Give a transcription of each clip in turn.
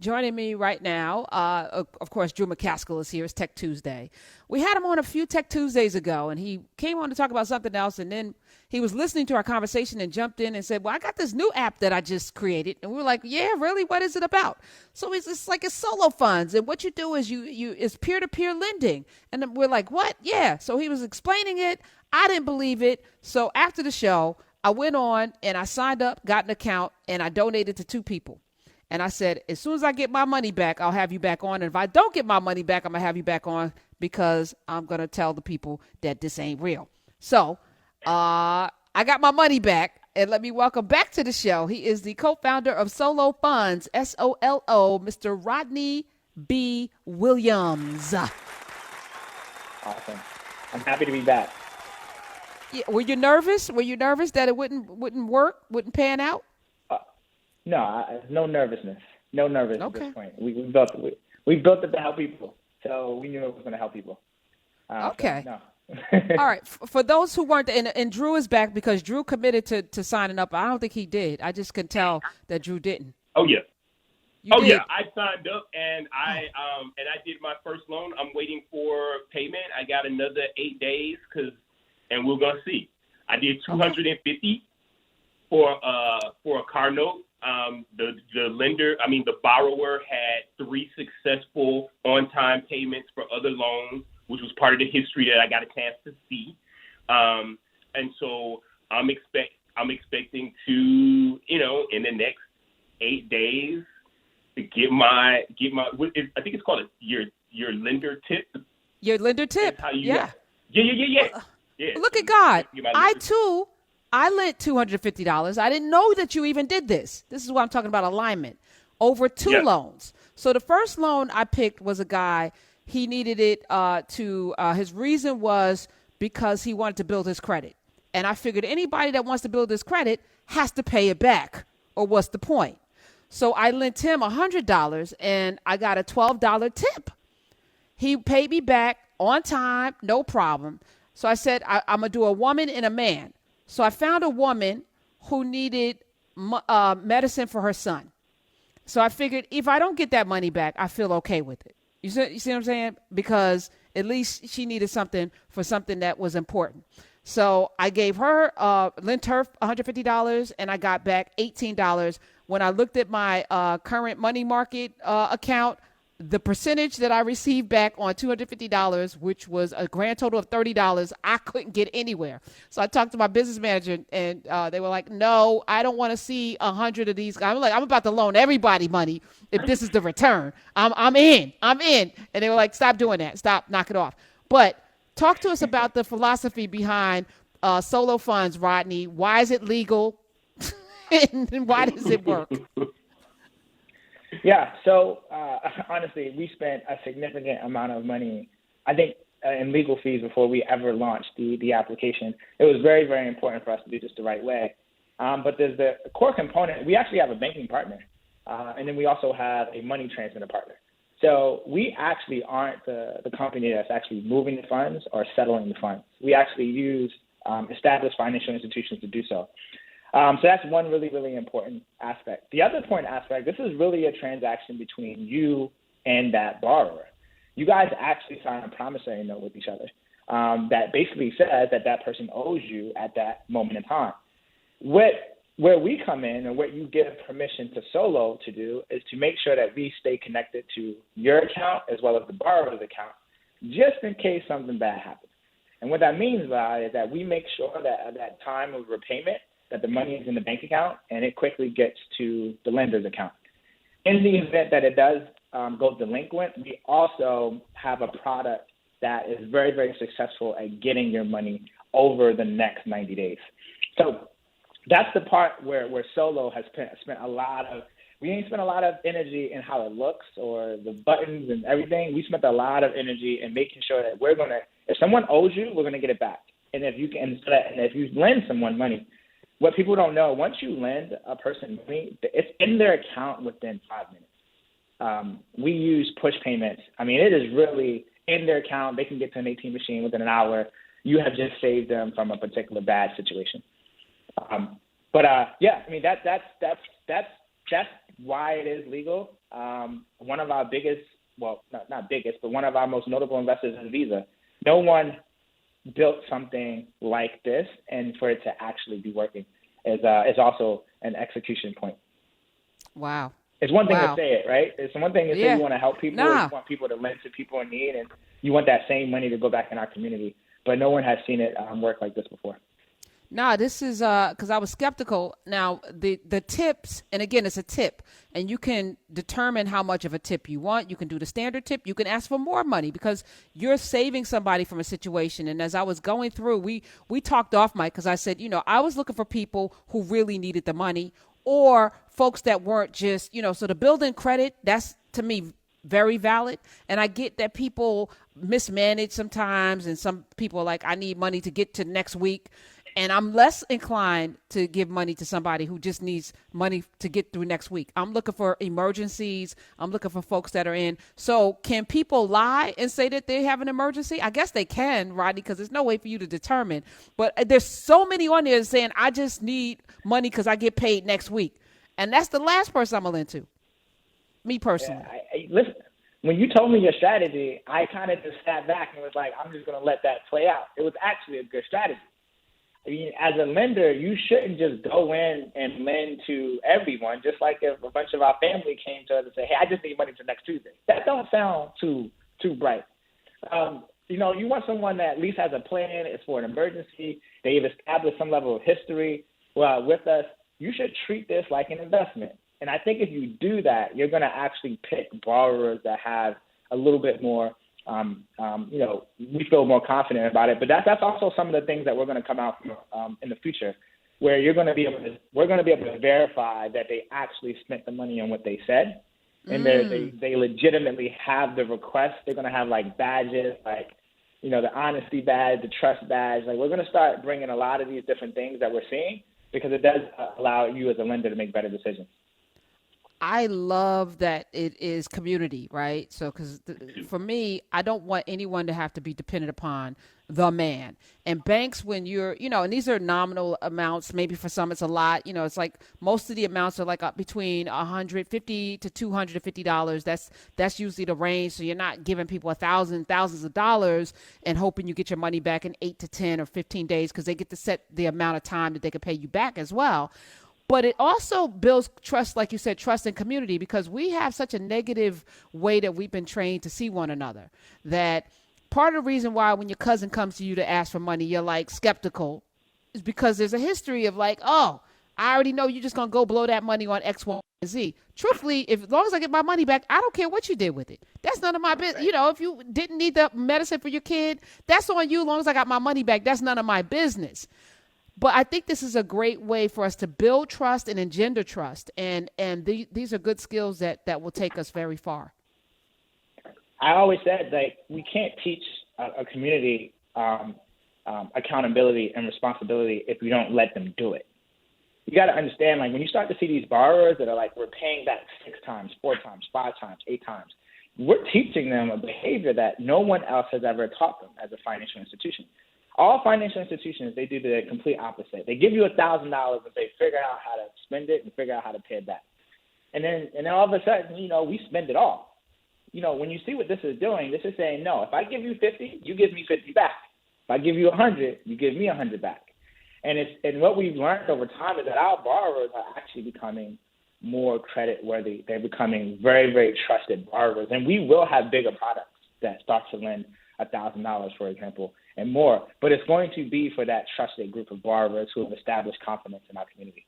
joining me right now, of course, Drew McCaskill is here. It's Tech Tuesday. We had him on a few Tech Tuesdays ago, and he came on to talk about something else, and then he was listening to our conversation and jumped in and said, well, I got this new app that I just created. And we were like, yeah, really? What is it about? So it's like it's SoloFunds, and what you do is it's peer-to-peer lending. And then we're like, what? Yeah. So he was explaining it. I didn't believe it. So after the show, I went on and I signed up, got an account, and I donated to 2 people. And I said, as soon as I get my money back, I'll have you back on. And if I don't get my money back, I'm going to have you back on because I'm going to tell the people that this ain't real. So I got my money back. And let me welcome back to the show. He is the co-founder of SoloFunds, SOLO, Mr. Rodney B. Williams. Awesome. I'm happy to be back. Yeah, were you nervous? Were you nervous that it wouldn't work, wouldn't pan out? No, no nervousness. No nervousness Okay. at this point. We built it to help people, so we knew it was going to help people. Okay. So, no. All right. For those who weren't, and Drew is back because Drew committed to signing up. I don't think he did. I just can tell that Drew didn't. Oh yeah. You did. Yeah. I signed up and I did my first loan. I'm waiting for payment. I got another 8 days and we're gonna see. I did $250 for a car note. The borrower had 3 successful on-time payments for other loans, which was part of the history that I got a chance to see. And so I'm expecting to, in the next 8 days to get my I think it's called your lender tip. Your lender tip. Yeah. Yeah. Look at God. I lent $250. I didn't know that you even did this. This is why I'm talking about alignment. Over 2 loans. So the first loan I picked was a guy. He needed it his reason was because he wanted to build his credit. And I figured anybody that wants to build his credit has to pay it back, or what's the point? So I lent him $100 and I got a $12 tip. He paid me back on time, no problem. So I said, I'm going to do a woman and a man. So I found a woman who needed medicine for her son. So I figured if I don't get that money back, I feel okay with it. You see what I'm saying? Because at least she needed something for something that was important. So I gave her, lent her $150, and I got back $18. When I looked at my current money market account, the percentage that I received back on $250, which was a grand total of $30, I couldn't get anywhere. So I talked to my business manager, and they were like, no, I don't want to see 100 of these. I'm like, I'm about to loan everybody money if this is the return. I'm in. And they were like, stop doing that. Stop, knock it off. But talk to us about the philosophy behind SoloFunds, Rodney. Why is it legal? And why does it work? Yeah, so honestly, we spent a significant amount of money, I think, in legal fees before we ever launched the application. It was very, very important for us to do this the right way. But there's the core component. We actually have a banking partner, and then we also have a money transmitter partner. So we actually aren't the company that's actually moving the funds or settling the funds. We actually use established financial institutions to do so. So that's one really, really important aspect. The other important aspect, this is really a transaction between you and that borrower. You guys actually sign a promissory note with each other that basically says that person owes you at that moment in time. Where we come in and what you give permission to Solo to do is to make sure that we stay connected to your account as well as the borrower's account, just in case something bad happens. And what that means is that we make sure that at that time of repayment, that the money is in the bank account and it quickly gets to the lender's account. In the event that it does go delinquent, we also have a product that is very, very successful at getting your money over the next 90 days. So that's the part where Solo has spent a lot of, we ain't spent a lot of energy in how it looks or the buttons and everything. We spent a lot of energy in making sure that if someone owes you, we're going to get it back. And if you lend someone money, what people don't know, once you lend a person money, it's in their account within 5 minutes. We use push payments. I mean, it is really in their account. They can get to an ATM machine within an hour. You have just saved them from a particular bad situation. Yeah, I mean, that's just why it is legal, one of our biggest, well, not biggest, but one of our most notable investors is Visa. No one built something like this, and for it to actually be working is also an execution point. Wow. It's one thing to say it, right? It's one thing to say you want to help people, you want people to lend to people in need, and you want that same money to go back in our community. But no one has seen it work like this before. No, this is because I was skeptical. Now, the tips, and again, it's a tip, and you can determine how much of a tip you want. You can do the standard tip. You can ask for more money because you're saving somebody from a situation. And as I was going through, we talked off mic because I said, I was looking for people who really needed the money or folks that weren't just, so the building credit, that's to me very valid. And I get that people mismanage sometimes, and some people are like, I need money to get to next week. And I'm less inclined to give money to somebody who just needs money to get through next week. I'm looking for emergencies. I'm looking for folks that are in. So can people lie and say that they have an emergency? I guess they can, Rodney, because there's no way for you to determine. But there's so many on there saying, I just need money because I get paid next week. And that's the last person I'm going to lend to, me personally. Yeah, listen, when you told me your strategy, I kind of just sat back and was like, I'm just going to let that play out. It was actually a good strategy. I mean, as a lender, you shouldn't just go in and lend to everyone, just like if a bunch of our family came to us and say, hey, I just need money for next Tuesday. That don't sound too bright. You want someone that at least has a plan. It's for an emergency. They've established some level of history with us. You should treat this like an investment. And I think if you do that, you're going to actually pick borrowers that have a little bit more we feel more confident about it. But that's also some of the things that we're going to come out in the future, where we're going to be able to verify that they actually spent the money on what they said, and they legitimately have the request. They're going to have like badges, like the honesty badge, the trust badge. Like we're going to start bringing a lot of these different things that we're seeing because it does allow you as a lender to make better decisions. I love that it is community, right? So, because for me, I don't want anyone to have to be dependent upon the man. And banks, when you're, and these are nominal amounts, maybe for some it's a lot, it's like most of the amounts are like between $150 to $250. That's usually the range. So you're not giving people thousands of dollars and hoping you get your money back in 8 to 10 or 15 days because they get to set the amount of time that they can pay you back as well. But it also builds trust, like you said, trust and community, because we have such a negative way that we've been trained to see one another, that part of the reason why when your cousin comes to you to ask for money, you're like skeptical is because there's a history of like, oh, I already know you're just going to go blow that money on X, Y, and Z. Truthfully, as long as I get my money back, I don't care what you did with it. That's none of my business. If you didn't need the medicine for your kid, that's on you. As long as I got my money back, that's none of my business. But I think this is a great way for us to build trust and engender trust. And these are good skills that will take us very far. I always said, we can't teach a community accountability and responsibility if we don't let them do it. You got to understand, when you start to see these borrowers that are like, we're paying back 6 times, 4 times, 5 times, 8 times, we're teaching them a behavior that no one else has ever taught them as a financial institution. All financial institutions, they do the complete opposite. They give you $1,000 and they figure out how to spend it and figure out how to pay it back. And then all of a sudden, we spend it all. When you see what this is doing, this is saying, no, if I give you 50, you give me 50 back. If I give you 100, you give me 100 back. And what we've learned over time is that our borrowers are actually becoming more credit worthy. They're becoming very, very trusted borrowers. And we will have bigger products that start to lend $1,000, for example, and more. But it's going to be for that trusted group of borrowers who have established confidence in our community.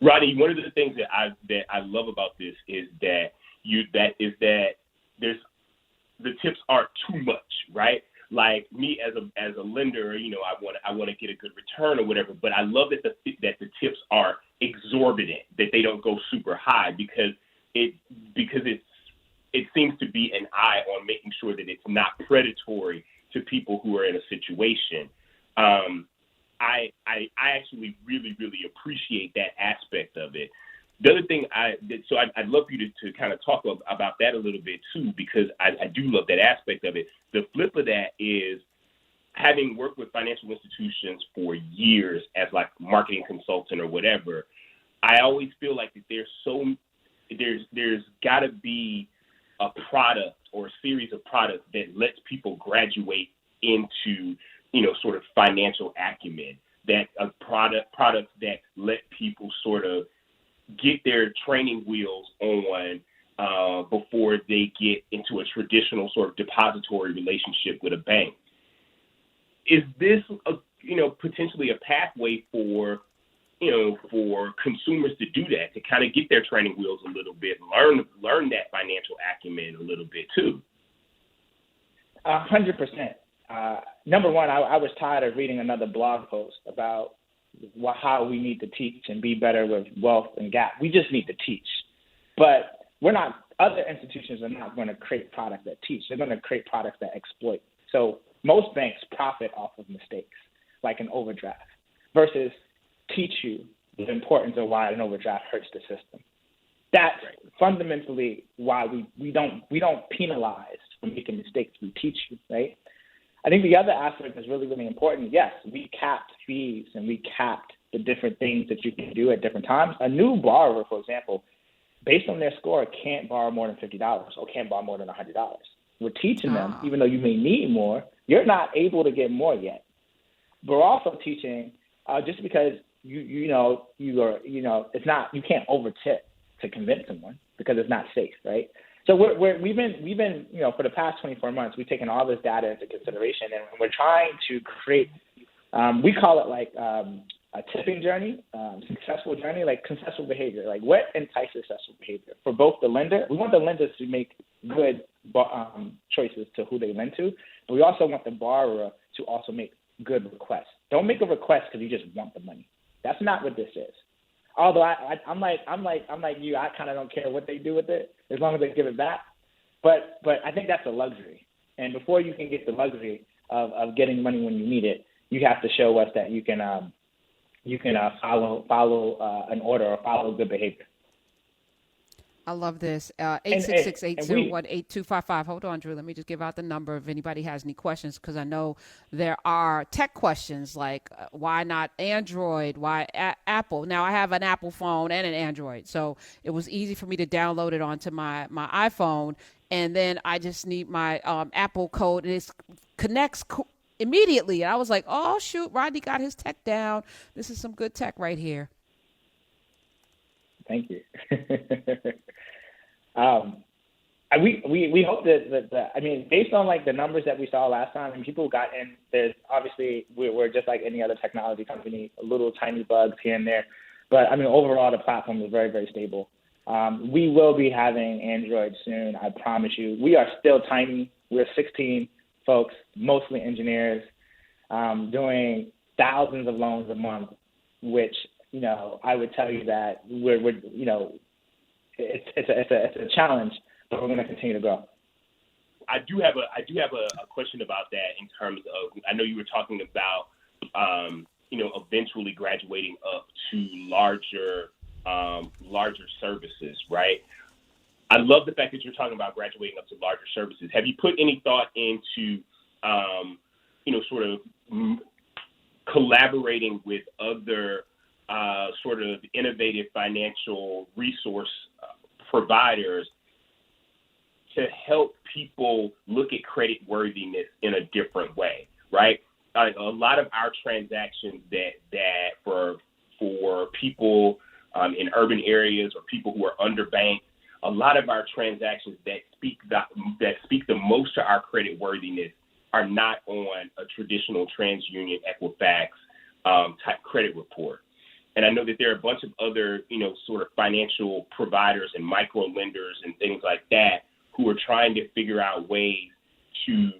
Rodney, one of the things that I love about this is that there's the tips aren't too much, right? Like me as a lender, I want to get a good return or whatever. But I love that the tips are exorbitant, that they don't go super high because it seems to be an eye on making sure that it's not predatory to people who are in a situation. I actually really, really appreciate that aspect of it. The other thing I'd love for you to kind of talk about that a little bit too, because I do love that aspect of it. The flip of that is, having worked with financial institutions for years as like marketing consultant or whatever, I always feel like that there's got to be a product or a series of products that lets people graduate into, sort of financial acumen, that a products that let people sort of get their training wheels on before they get into a traditional sort of depository relationship with a bank. Is this potentially a pathway for consumers to do that, to kind of get their training wheels a little bit, learn that financial acumen a little bit too? 100%. Number one, I was tired of reading another blog post about how we need to teach and be better with wealth and gap. We just need to teach. But other institutions are not going to create products that teach. They're going to create products that exploit. So most banks profit off of mistakes, like an overdraft, versus teach you the importance of why an overdraft hurts the system. That's fundamentally why we don't penalize for making mistakes. We teach you, right? I think the other aspect is really, really important. Yes, we capped fees and we capped the different things that you can do at different times. A new borrower, for example, based on their score, can't borrow more than $50 or can't borrow more than $100. We're teaching them, even though you may need more, you're not able to get more yet. But we're also teaching just because you can't overtip to convince someone because it's not safe, right? So we've been for the past 24 months, we've taken all this data into consideration, and we're trying to create, we call it like a tipping journey, successful journey, like successful behavior. Like what entices successful behavior for both the lender? We want the lenders to make good choices to who they lend to, but we also want the borrower to also make good requests. Don't make a request because you just want the money. That's not what this is. Although I'm like you, I kind of don't care what they do with it as long as they give it back. But I think that's a luxury. And before you can get the luxury of getting money when you need it, you have to show us that you can follow an order or follow good behavior. I love this. 866-801-8255. Hold on, Drew. Let me just give out the number if anybody has any questions, because I know there are tech questions like why not Android, why Apple. Now, I have an Apple phone and an Android, so it was easy for me to download it onto my iPhone, and then I just need my Apple code, and it connects immediately. And I was like, oh, shoot, Rodney got his tech down. This is some good tech right here. Thank you. We hope that I mean, based on like the numbers that we saw last time, and people got in, there's obviously we're just like any other technology company, little tiny bugs here and there, but I mean overall the platform is very, very stable. We will be having Android soon, I promise you. We are still tiny. We're 16 folks, mostly engineers, doing thousands of loans a month, which I would tell you that we're it's a challenge, but we're going to continue to grow. I do have a question about that in terms of, I know you were talking about eventually graduating up to larger services, right? I love the fact that you're talking about graduating up to larger services. Have you put any thought into sort of collaborating with other sort of innovative financial resource providers to help people look at credit worthiness in a different way, right? A lot of our transactions that for people in urban areas or people who are underbanked, a lot of our transactions that speak the most to our credit worthiness are not on a traditional TransUnion Equifax type credit report. And I know that there are a bunch of other, sort of financial providers and micro lenders and things like that who are trying to figure out ways to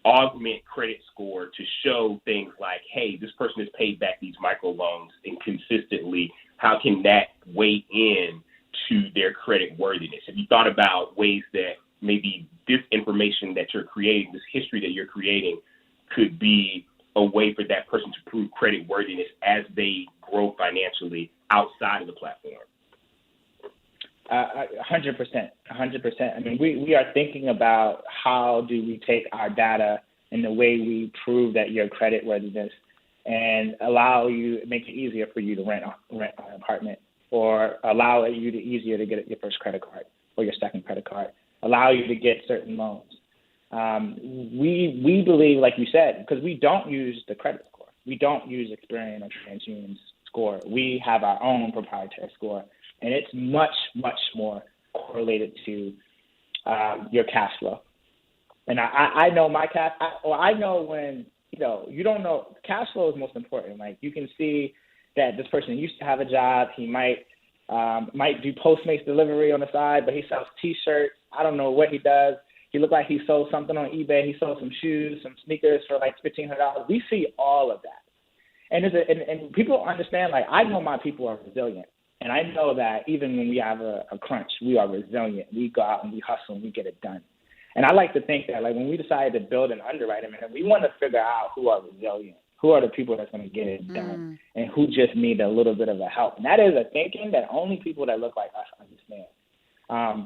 augment credit score to show things like, hey, this person has paid back these micro loans and consistently. How can that weigh in to their credit worthiness? Have you thought about ways that maybe this information that you're creating, this history that you're creating, could be a way for that person to prove credit worthiness as they grow financially outside of the platform? 100%. I mean, we are thinking about how do we take our data and the way we prove that your credit worthiness and make it easier for you to rent an apartment. or allow you to easier to get your first credit card or your second credit card, allow you to get certain loans. We believe, like you said, because we don't use the credit score. We don't use Experian or TransUnion's score. We have our own proprietary score, and it's much, much more correlated to your cash flow. And I know my cash. I know when you don't know. Cash flow is most important. Like, you can see that this person used to have a job. He might do Postmates delivery on the side, but he sells T-shirts. I don't know what he does. He looked like he sold something on eBay. He sold some shoes, some sneakers for like $1,500. We see all of that. And people understand, like, I know my people are resilient. And I know that even when we have a crunch, we are resilient. We go out and we hustle and we get it done. And I like to think that, like, when we decided to build an underwriting, we want to figure out who are resilient, who are the people that's going to get it done, and who just need a little bit of a help. And that is a thinking that only people that look like us understand.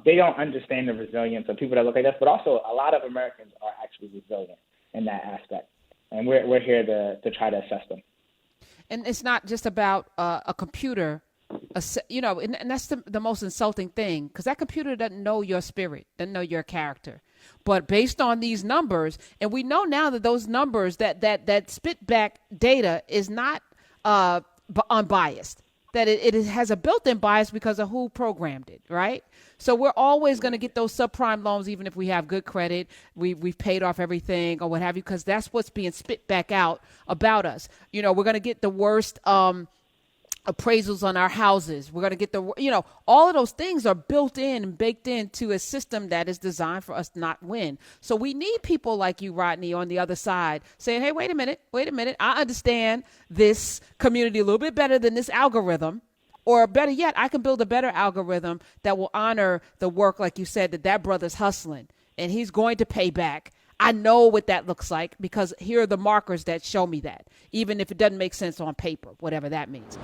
They don't understand the resilience of people that look like us, but also a lot of Americans are actually resilient in that aspect. And we're here to try to assess them. And it's not just about a computer, and that's the most insulting thing, because that computer doesn't know your spirit, doesn't know your character. But based on these numbers, and we know now that those numbers, that spit back data is not unbiased, that it has a built-in bias because of who programmed it, right? So we're always going to get those subprime loans, even if we have good credit, we've paid off everything or what have you, because that's what's being spit back out about us. We're going to get the worst appraisals on our houses. We're going to get all of those things are built in and baked into a system that is designed for us to not win. So we need people like you, Rodney, on the other side saying, hey, wait a minute. I understand this community a little bit better than this algorithm, or better yet, I can build a better algorithm that will honor the work, like you said, that brother's hustling and he's going to pay back. I know what that looks like because here are the markers that show me that, even if it doesn't make sense on paper, whatever that means.